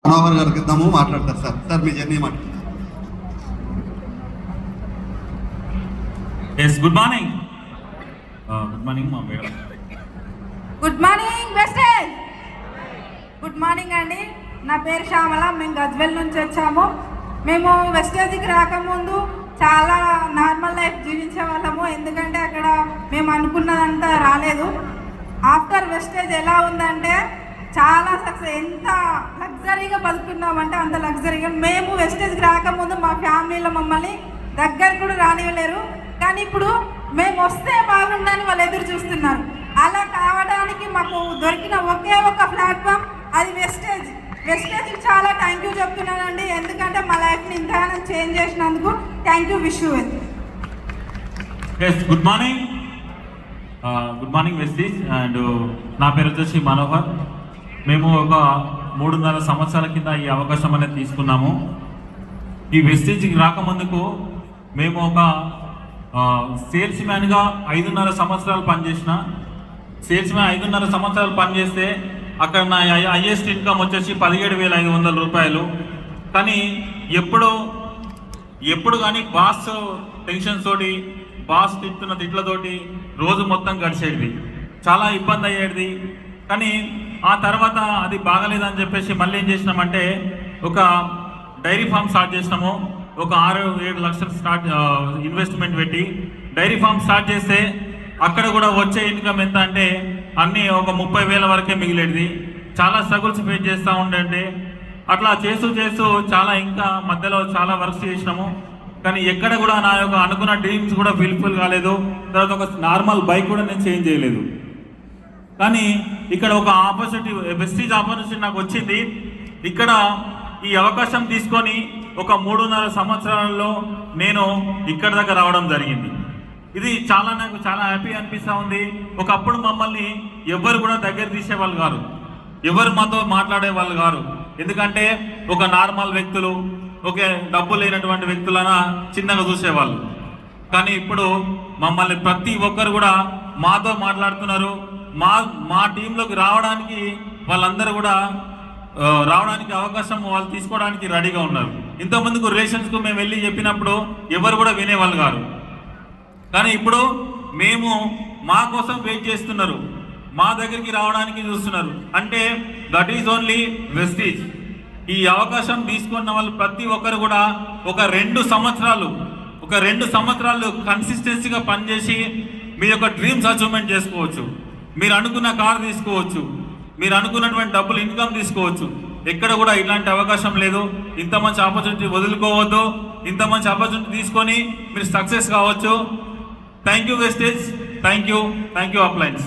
మనోహర్ గారికి ఇద్దాము, మాట్లాడతారు సార్. సార్ మీ జర్నీ మాట్లాడతారు. Yes, good morning. Good morning మా మేడం. గుడ్ మార్నింగ్ వెస్టేజ్. గుడ్ మార్నింగ్ అండి. నా పేరు శ్యామల. మేము గజ్వెల్ నుంచి వచ్చాము. మేము వెస్టేజ్కి రాకముందు చాలా నార్మల్ లైఫ్ జీవించే వాళ్ళము. ఎందుకంటే అక్కడ మేము అనుకున్నదంతా రాలేదు. ఆఫ్టర్ వెస్టేజ్ ఎలా ఉందంటే చాలా సక్సెస్, ఎంత లగ్జరీగా బతుకున్నామంటే అంత లగ్జరీగా. మేము వెస్టేజ్కి రాకముందు మా ఫ్యామిలీలో మమ్మల్ని దగ్గర కూడా రానివ్వలేరు. కానీ ఇప్పుడు మేము వస్తే బాగుందని వాళ్ళు ఎదురు చూస్తున్నారు. అలా కావడానికి మాకు దొరికిన ఒకే ఒక ప్లాట్ఫామ్ అది వెస్టేజ్. వెస్టేజ్కి చాలా థ్యాంక్ యూ చెప్తున్నానండి. ఎందుకంటే మా లైఫ్ని ఇంతగానో చేంజ్ చేసినందుకు thank you. Wish you well. Yes, good morning. Good morning Vestige. And నా పేరు వచ్చేసి మనోహర్. మేము ఒక 3.5 సంవత్సరాల కింద ఈ అవకాశం అనేది తీసుకున్నాము. ఈ వెస్టీజ్కి రాకముందుకు మేము ఒక సేల్స్ మ్యాన్గా 5.5 సంవత్సరాలు పనిచేసిన. సేల్స్ మ్యాన్ 5.5 సంవత్సరాలు పనిచేస్తే అక్కడ నా హైయెస్ట్ ఇన్కమ్ వచ్చేసి 17,500 రూపాయలు. కానీ ఎప్పుడు కానీ బాస్ టెన్షన్స్ తోటి, బాస్ తిట్టున్న తిట్లతోటి రోజు మొత్తం గడిచేది, చాలా ఇబ్బంది అయ్యేది. కానీ ఆ తర్వాత అది బాగలేదని చెప్పేసి మళ్ళీ ఏం చేసినామంటే ఒక డైరీ ఫామ్ స్టార్ట్ చేసినాము. ఒక 6-7 లక్షలు ఇన్వెస్ట్మెంట్ పెట్టి డైరీ ఫామ్ స్టార్ట్ చేస్తే అక్కడ కూడా వచ్చే ఇన్కమ్ ఎంత అంటే అన్నీ ఒక 30,000 వరకే మిగిలేది. చాలా స్ట్రగుల్స్ ఫేస్ చేస్తూ ఉండే. అట్లా చేస్తూ చాలా ఇంకా మధ్యలో చాలా వర్క్స్ చేసినాము. కానీ ఎక్కడ కూడా నా యొక్క అనుకున్న డ్రీమ్స్ కూడా ఫుల్ఫిల్ కాలేదు. తర్వాత ఒక నార్మల్ బైక్ కూడా నేను చేంజ్ చేయలేదు. కానీ ఇక్కడ ఒక ఆపర్చునిటీ, వెస్టీజ్ ఆపర్చునిటీ నాకు వచ్చింది. ఇక్కడ ఈ అవకాశం తీసుకొని ఒక 3.5 సంవత్సరాలలో నేను ఇక్కడ దాకా రావడం జరిగింది. ఇది నాకు చాలా హ్యాపీ అనిపిస్తూ ఉంది. ఒకప్పుడు మమ్మల్ని ఎవరు కూడా దగ్గర తీసేవాళ్ళు కాదు, ఎవరు మాతో మాట్లాడే వాళ్ళు కాదు. ఎందుకంటే ఒక నార్మల్ వ్యక్తులు, ఒకే డబ్బు లేనటువంటి వ్యక్తులన చిన్నగా చూసేవాళ్ళు. కానీ ఇప్పుడు మమ్మల్ని ప్రతి ఒక్కరు కూడా మాతో మాట్లాడుతున్నారు. మా టీంలోకి రావడానికి వాళ్ళందరూ కూడా రావడానికి అవకాశం వాళ్ళు తీసుకోవడానికి రెడీగా ఉన్నారు. ఇంతకుముందుకు రిలేషన్స్కు మేము వెళ్ళి చెప్పినప్పుడు ఎవరు కూడా వినేవాళ్ళు కాదు. కానీ ఇప్పుడు మేము మా కోసం వెయిట్ చేస్తున్నారు, మా దగ్గరికి రావడానికి చూస్తున్నారు. అంటే దట్ ఈజ్ ఓన్లీ వెస్టీజ్. ఈ అవకాశం తీసుకున్న వాళ్ళు ప్రతి ఒక్కరు కూడా ఒక 2 సంవత్సరాలు కన్సిస్టెన్సీగా పనిచేసి మీ యొక్క డ్రీమ్స్ అచీవ్మెంట్ చేసుకోవచ్చు. మీరు అనుకున్న కార్ తీసుకోవచ్చు, మీరు అనుకున్నటువంటి డబ్బులు ఇన్కమ్ తీసుకోవచ్చు. ఎక్కడ కూడా ఇలాంటి అవకాశం లేదు. ఇంత మంచి ఆపర్చునిటీ వదులుకోవద్దు. ఇంత మంచి ఆపర్చునిటీ తీసుకొని మీరు సక్సెస్ కావచ్చు. Thank you Vestige. Thank you appliances.